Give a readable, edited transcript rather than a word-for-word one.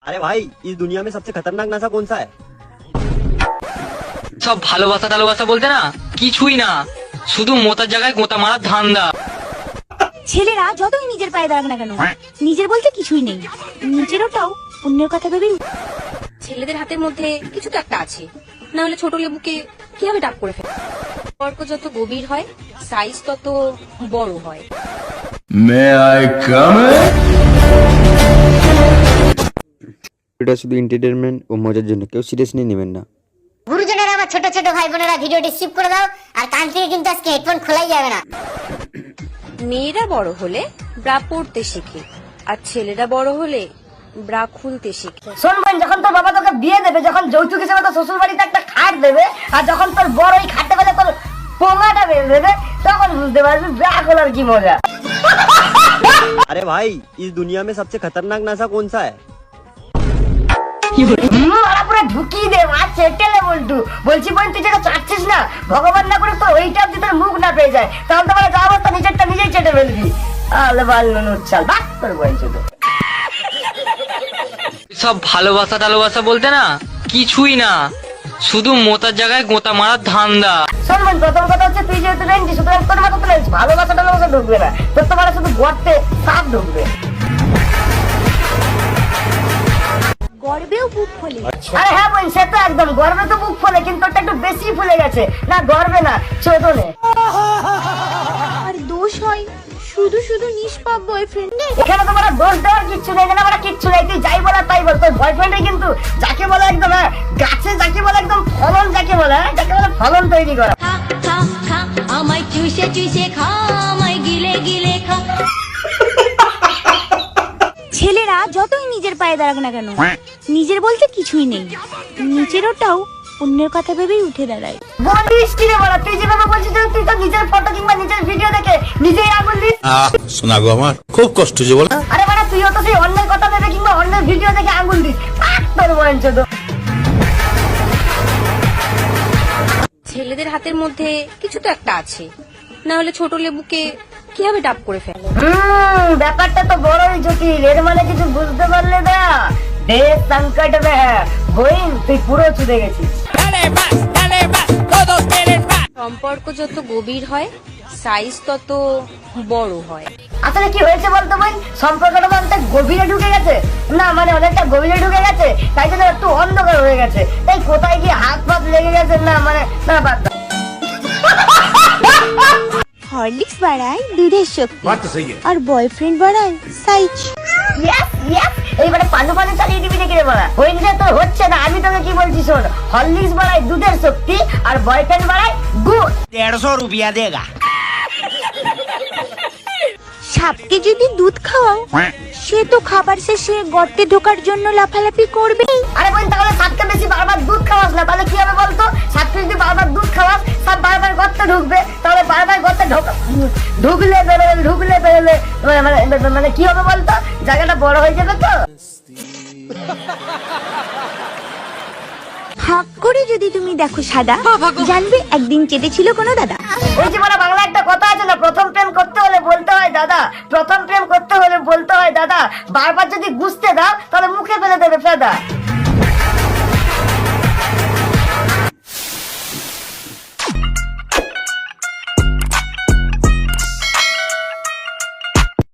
अरे भाई, इस दुनिया में सबसे खतरनाक नशा कौन सा है? সব ভালোবাসা টালোবাসা বলতে না কিছুই না, শুধু মোতার জায়গায় গোতা মারার ধান্দা। ছেলেরা যতই নিজের পায়ে দাঁড়াক না কেন, নিজের বলতে কিছুই নেই, নিজের ওটাও অন্যের কথা ভেবে। ছেলেদের হাতের মধ্যে কিছু তো একটা আছে, না হলে ছোট লেবুকে কিভাবে ডাক করে ফেলে। সম্পর্ক যত গভীর হয়, সাইজ তত বড় হয়। May I come in? এটা শুধু এন্টারটেইনমেন্ট ও মজার জন্য, কেউ সিরিয়াসলি নেবেন না। গুরুজনেরা, আমার ছোট ছোট ভাই বোনেরা, ভিডিওটি স্কিপ করে দাও, আর কান থেকে কিন্তু আজকে হেডফোন খোলাই যাবে না। মেয়েরা বড় হলে ব্রা পরতে শিখে, আর ছেলেরা বড় হলে ব্রা খুলতে শিখে। শোনবেন, যখন তোর বাবা তোকে বিয়ে দেবে, যখন যৌতুক হিসেবে তোর শ্বশুর বাড়িতে একটা খাট দেবে, আর যখন তোর বড় ওই খাটে বেলে তোর পোঙাটা বেঁধে দেবে, তখন বুঝতে পারবি ব্রা খোলার কি মজা। अरे भाई, इस दुनिया में सबसे खतरनाक नशा कौन सा है? পুরো ঢুকিয়ে দে, মারছে টেলে বলটু। বলছি বোন, তুই যেটা চাচ্ছিস না, ভগবান না করে তোর ওইটা অব্দি তোর মুখ না পেয়ে যায়, তাহলে তোমার যা অবস্থা নিজেরটা নিজেই চেটে ফেলবি। আলে বাল নুনুর চাল, বাক তোর বলছে তো। সব ভালোবাসা টালোবাসা বলতে না কিছুই না, শুধু মোতার জায়গায় গোতা মারার ধান্দা। শোনবেন, প্রথম কথা হচ্ছে তুই যেহেতু রেঞ্জি, সুতরাং তোর মাথা তো রেঞ্জ, ভালোবাসা টালোবাসা ঢুকবে না, তোর তো মানে শুধু গর্তে সাপ ঢুকবে। গর্বেও বুক ফোলে। আরে হ্যাঁ বোন, সে তো একদম গর্বে তো বুক ফোলে, কিন্তু ওটা একটু বেশি ফুলে গেছে, না গর্বে না চোদনে। আর দোষ হয় শুধু শুধু নিষ্পাপ বয়ফ্রেন্ডে। এখানে তো মানে দোষ দেওয়ার কিচ্ছু নেই, এখানে মানে কিচ্ছু নেই, তুই যাই বলা তাই বল। তোর বয়ফ্রেন্ডে কিন্তু যাকে বলে একদম গাছে, যাকে বলে একদম ফলন, যাকে বলে যাকে বলে ফলন তৈরি করা। খা খা খা আমায় চুষে চুষে খা, আমায় গিলে গিলে খা। ছেলেরা যতই নিজের পায়ে দাঁড়াক না কেন, নিজের বলতে কিছুই নেই, নিজের ওটাও অন্যের কথা ভেবেই উঠে দাঁড়ায়। বলিস কি রে বলা, তুই যেভাবে বলছিস তুই তো নিজের ফটো কিংবা নিজের ভিডিও দেখে নিজেই আঙুল দিস। শোনা গো, আমার খুব কষ্ট যে বল। আরে মানে তুইও তো সেই অন্যের কথা ভেবে কিংবা অন্যের ভিডিও দেখে আঙুল দিস, তোর বঞ্চ তো। ছেলেদের হাতের মধ্যে কিছু তো একটা আছে, না হলে ছোট লেবুকে কিভাবে ডাক করে ফেলে। ব্যাপারটা তো বড়ই জটিল, এর মানে কিছু বুঝতে পারলে না, দেশ সংকট মে হ্যাঁ বইন, তুই পুরো চুদে গেছিস। সম্পর্ক যত গভীর হয়, সাইজ তত বড় হয়। আসলে কি হয়েছে বলতো বোন, সম্পর্কটা অনেকটা গভীরে ঢুকে গেছে, না মানে অনেকটা গভীরে ঢুকে গেছে, তাই জন্য একটু অন্ধকার হয়ে গেছে, তাই কোথায় গিয়ে হাত পাত লেগে গেছে, না মানে না বাদ দাও। হরলিক্স বাড়ায় দুধের শক্তি, আর বয়ফ্রেন্ড বাড়ায় সাইজ। ইয়েস ইয়েস, এইবারে পানু পানু চালিয়ে দিবি নাকি রে বলা? হইলে তো হচ্ছে না, আমি তোকে কি বলছি শোন, হরলিক্স বাড়ায় দুধের শক্তি, আর বয়ফ্রেন্ড বাড়ায় গুড়। 150 रुपया देगा। সাপকে যদি দুধ খাওয়াও, সে তো খাবার শেষে গর্তে ঢোকার জন্য লাফালাফি করবে। আরে বোন, তাহলে সাপকে বেশি বারবার দুধ খাওয়াস না, তাহলে কি হবে বলতো? সাপকে যদি বারবার দুধ খাওয়াস, সাপ বারবার গর্তে ঢুকবে, তাহলে বারবার গর্তে ঢুকলে বেরোলে ঢুকলে বেরোলে মানে কি হবে বলতো? জায়গাটা বড় হয়ে যাবে তো। হাক করে যদি তুমি দেখো সাদা, জানবে একদিন চেটেছিল কোনো দাদা। ওই যে মানে বাংলা একটা কথা আছে না, প্রথম প্রেম করতে হলে বলতে হয় দাদা, প্রথম প্রেম করতে হলে বলতে হয় দাদা, বারবার যদি গুছতে দাও তাহলে মুখে ফেলে দেবে ফেদা।